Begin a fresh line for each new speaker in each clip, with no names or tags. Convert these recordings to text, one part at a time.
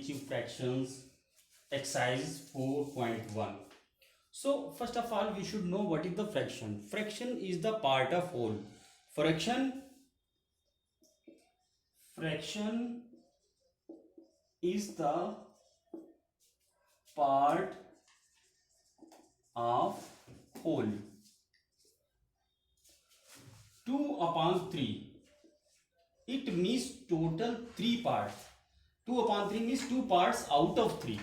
teach you fractions exercise 4.1. So first of all we should know what is the fraction. Fraction is the part of whole. Fraction is the part of whole. 2 upon 3, it means total 3 parts. 2 upon 3 means 2 parts out of 3.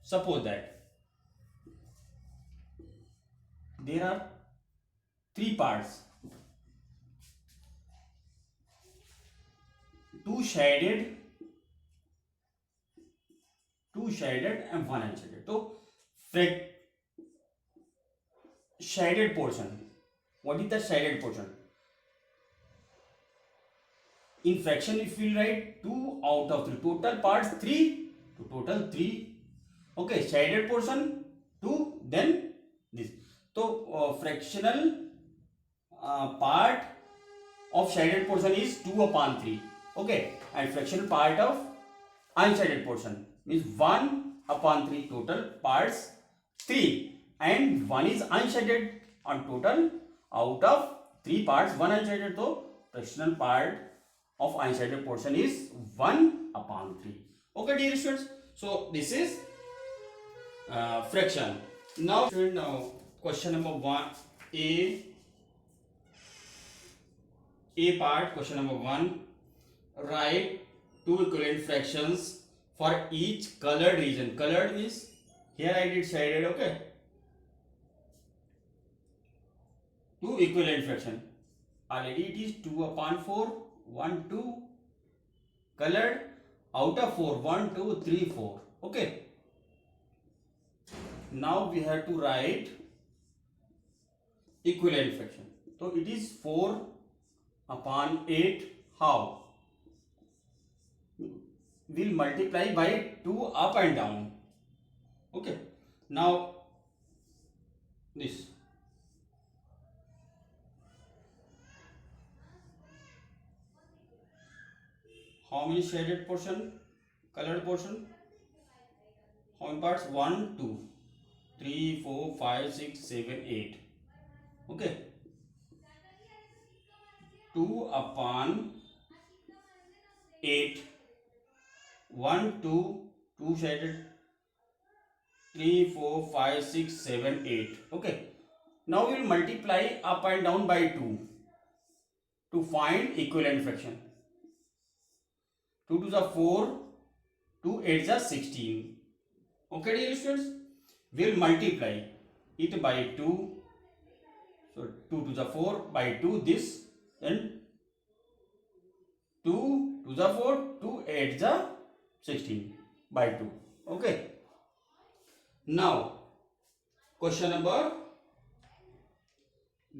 Suppose that there are 3 parts, 2 shaded and 1 unshaded. So shaded portion, what is the shaded portion? In fraction if we write 2 out of 3, total parts 3, to total 3. Okay, shaded portion 2, then this. So fractional part of shaded portion is 2 upon 3. Okay, and fractional part of unshaded portion means 1 upon 3, total parts 3, and 1 is unshaded on total out of 3 parts 1 unshaded. So fractional part of unshaded portion is 1 upon 3. Okay dear students, so this is fraction. Now question number 1, A part, question number 1. Write 2 equivalent fractions for each colored region. Colored means here I did shaded. Okay, 2 equivalent fraction. Already it is 2 upon 4, 1, 2. Colored out of 4, 1, 2, 3, 4. Okay. Now we have to write equivalent fraction. So it is 4 upon 8. How? We'll multiply by 2 up and down. Okay. Now this. How many shaded portion? Colored portion? How many parts? 1, 2, 3, 4, 5, 6, 7, 8. Okay. 2 upon 8. 1, 2, 2 shaded. 3, 4, 5, 6, 7, 8. Okay. Now we will multiply up and down by 2 to find equivalent fraction. 2 to the 4, 2 8 is 16. Okay dear students, we will multiply it by 2. So 2 to the 4 by 2 this, then 2 to the 4, 2 8 is 16 by 2. Okay. Now question number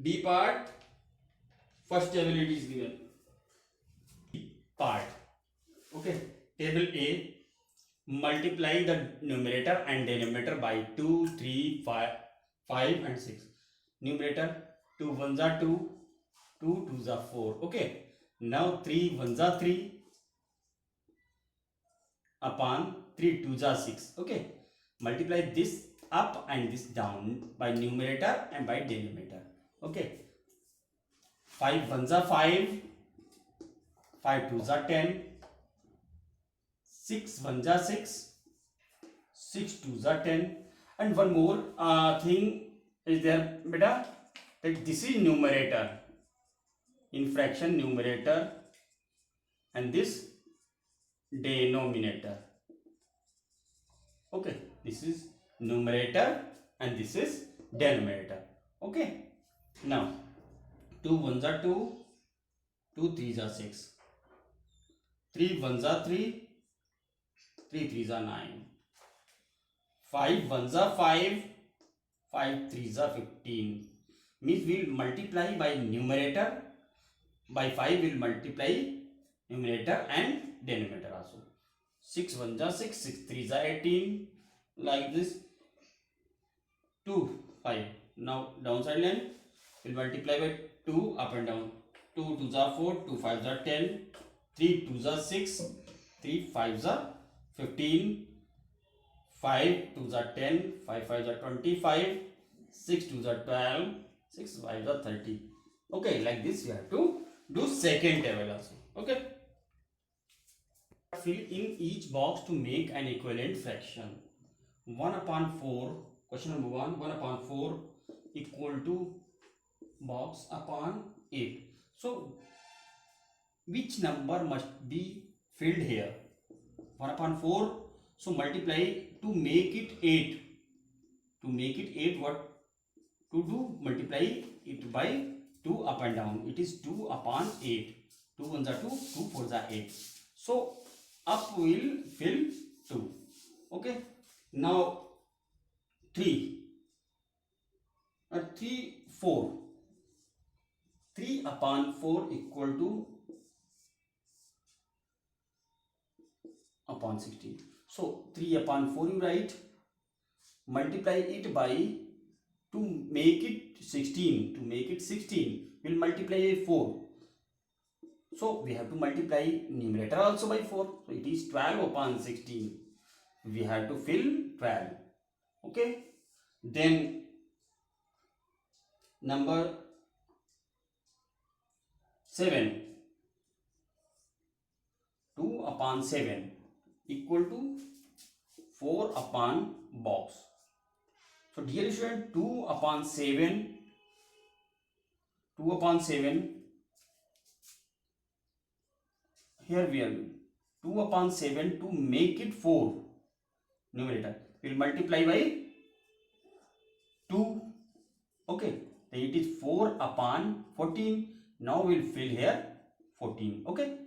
B part, first table it is given. B part. Okay, table A, multiply the numerator and denominator by 2, 3, 5 and 6. Numerator 2 1s are 2, 2 2s are 4. Okay, now 3 1s are 3 upon 3 2s are 6. Okay, multiply this up and this down by numerator and by denominator. Okay, 5 1s are 5, 5 2s are 10, 6 1s are 6, 6 2s are 10. And one more thing is there, beta, that this is numerator in fraction, numerator, and this denominator. Okay, this is numerator and this is denominator. Okay, now 2 1s are 2, 2 3s are 6, 3 1s are 3, 3 3s are 9, 5 1s are 5, 5 3s are 15. Means we will multiply by numerator, by 5 we will multiply numerator and denominator also. 6 1s are 6, 6 3s are 18, like this. 2 5. Now downside line will multiply by 2 up and down. 2 2s are 4, 2 5s are 10, 3 2s are 6, 3 5s are 15, 5 2s are 10, 5 5s are 25, 6 2s are 12, 6 5s are 30. Okay, like this you have to do second table also. Okay. Fill in each box to make an equivalent fraction. 1 upon 4, question number 1, 1 upon 4 equal to box upon 8. So, which number must be filled here? 1 upon 4, so multiply to make it 8. To make it 8, what to do? Multiply it by 2 up and down. It is 2 upon 8. 2 ones are 2, 2 fours are 8. So, up will fill 2. Okay. Now, 3. 3, 4. 3 upon 4 equal to upon 16. So, 3 upon 4 you write. Multiply it by, to make it 16. To make it 16, we'll multiply by 4. So, we have to multiply numerator also by 4. So, it is 12 upon 16. We have to fill 12. Okay. Then, number 7. 2 upon 7 equal to 4 upon box. So, dear student, 2 upon 7, here we are 2 upon 7 to make it 4 numerator. We will multiply by 2. Okay, then it is 4 upon 14. Now we will fill here 14. Okay,